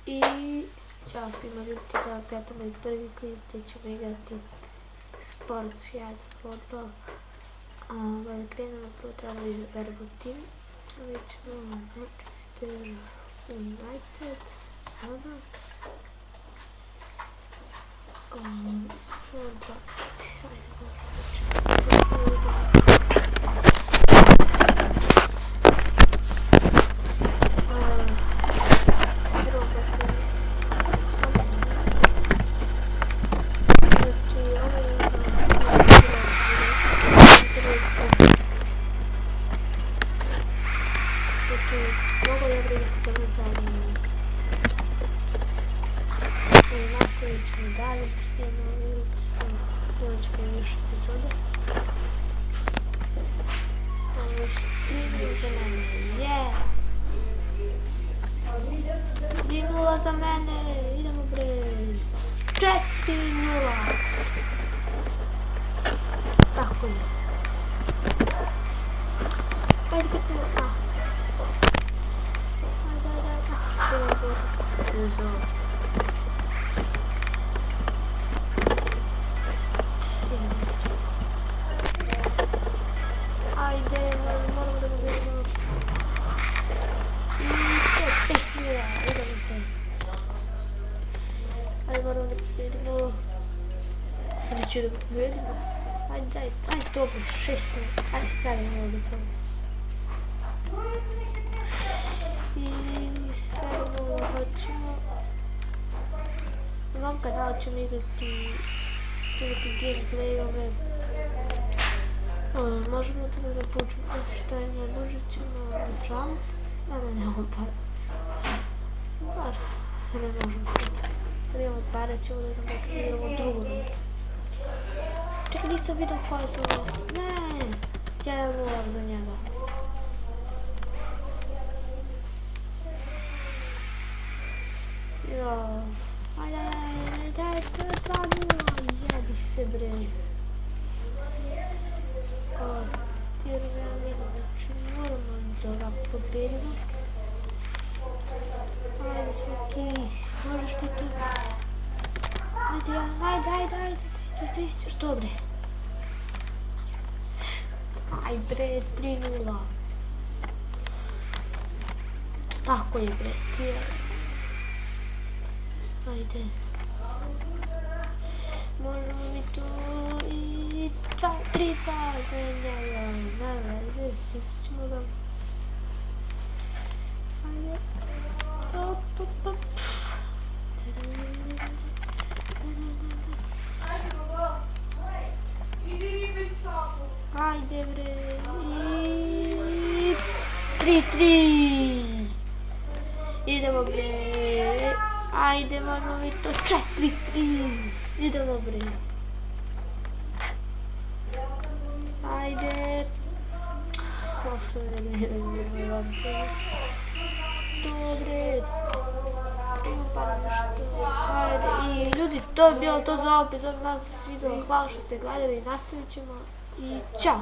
I ćao svima ljudi, danas gledamo i prvi klip gdje ćemo igrati sportski, fudbal. Da krenemo, prvo trebamo da izaberemo tim. Mi ćemo Manchester United, evo da. Mogu da vidite prvo zadnje. Nastavit ćemo dalje da snimamo i ćemo još epizode. Ovo je 3-0 za mene. 3-0 za mene. Idemo bre. 4-0. Tako je. Ajde kako ajde, moramo da vidimo. I to je 5-0, idemo se. Ajde, moramo da vidimo. Neću da vidimo. Ajde, dobro, 6-0. Ajde, sad je malo da probamo. I sad hoćemo. Na ovom kanalu ćemo igrati, snimati gameplayove. Možemo tada da počnemo šta je najbolje, ćemo jump. Nemamo para. Ne možemo sad. Kad imamo para ćemo da idemo drugu rutu. Čekaj, nisam vidio koja su nas. Ne, 1-0 za njega. Ajde, to je 2-0, jebi se bre. Znači moramo da ga pobedimo. Ajde svaki, možeš ti to. Ajde, ti ćeš to bre. Aj bre, 3-0. Tako je bre, ti je. Ajde. Možemo mi to i 3-2 za njega. Ne veze, stići ćemo ga. Ajde. Op. Ajde bre. I 3-3. Idemo bre. Ajde, možemo mi to 4-3. Idemo bre. Ajde. Pošto ne idemo. Dobre. Imam para nešto. Ajde. I ljudi, to je bilo to za ovaj epizod. Nadam se svidjelo. Hvala što ste gledali. Nastavit ćemo. I ćao.